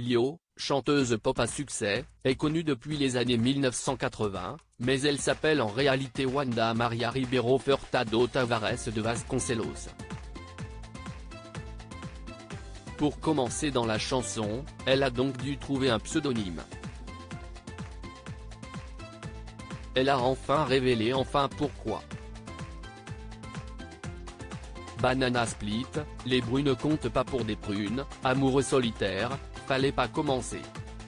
Lio, chanteuse pop à succès, est connue depuis les années 1980, mais elle s'appelle en réalité Wanda Maria Ribeiro Furtado Tavares de Vasconcelos. Pour commencer dans la chanson, elle a donc dû trouver un pseudonyme. Elle a enfin révélé pourquoi. Banana Split, les brunes ne comptent pas pour des prunes, amoureux solitaire, fallait pas commencer.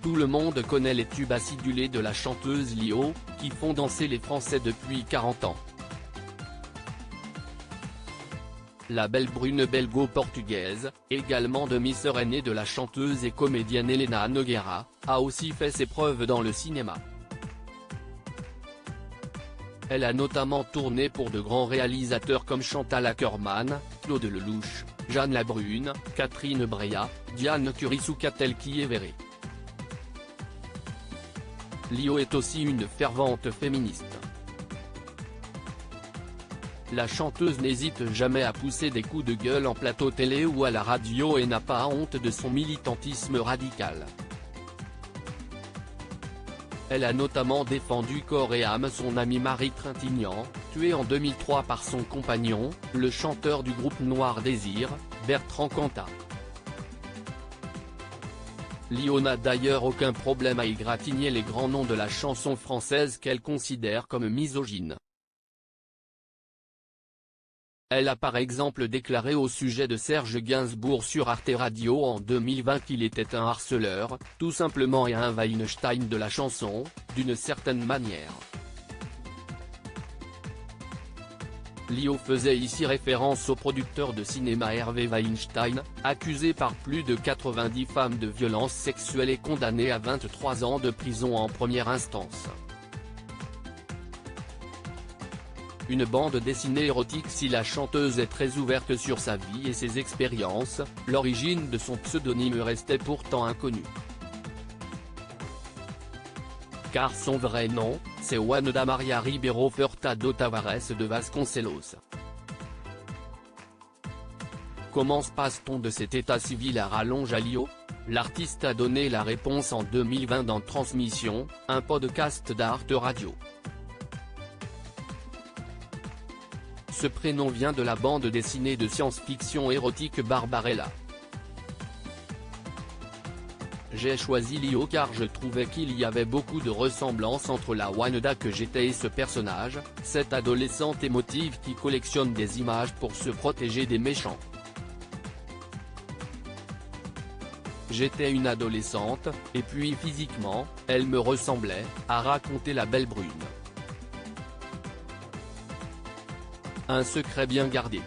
Tout le monde connaît les tubes acidulés de la chanteuse Lio, qui font danser les Français depuis 40 ans. La belle brune belgo-portugaise, également demi-sœur aînée de la chanteuse et comédienne Helena Nogueira, a aussi fait ses preuves dans le cinéma. Elle a notamment tourné pour de grands réalisateurs comme Chantal Akerman, Claude Lelouch, Jeanne Labrune, Catherine Breillat, Diane Curis ou Catel Kievere. Lio est aussi une fervente féministe. La chanteuse n'hésite jamais à pousser des coups de gueule en plateau télé ou à la radio et n'a pas honte de son militantisme radical. Elle a notamment défendu corps et âme son ami Marie Trintignant, tué en 2003 par son compagnon, le chanteur du groupe Noir Désir, Bertrand Cantat. Lio n'a d'ailleurs aucun problème à égratigner les grands noms de la chanson française qu'elle considère comme misogynes. Elle a par exemple déclaré au sujet de Serge Gainsbourg sur Arte Radio en 2020 qu'il était un harceleur, tout simplement et un Weinstein de la chanson, d'une certaine manière. Lio faisait ici référence au producteur de cinéma Hervé Weinstein, accusé par plus de 90 femmes de violences sexuelles et condamné à 23 ans de prison en première instance. Une bande dessinée érotique. Si la chanteuse est très ouverte sur sa vie et ses expériences, l'origine de son pseudonyme restait pourtant inconnue. Car son vrai nom, c'est Wanda Maria Ribeiro Furtado Tavares de Vasconcelos. Comment se passe-t-on de cet état civil à rallonge à Lio? L'artiste a donné la réponse en 2020 dans Transmission, un podcast d'Arte Radio. Ce prénom vient de la bande dessinée de science-fiction érotique Barbarella. J'ai choisi Lio car je trouvais qu'il y avait beaucoup de ressemblances entre la Wanda que j'étais et ce personnage, cette adolescente émotive qui collectionne des images pour se protéger des méchants. J'étais une adolescente, et puis physiquement, elle me ressemblait, a raconté la belle brune. Un secret bien gardé.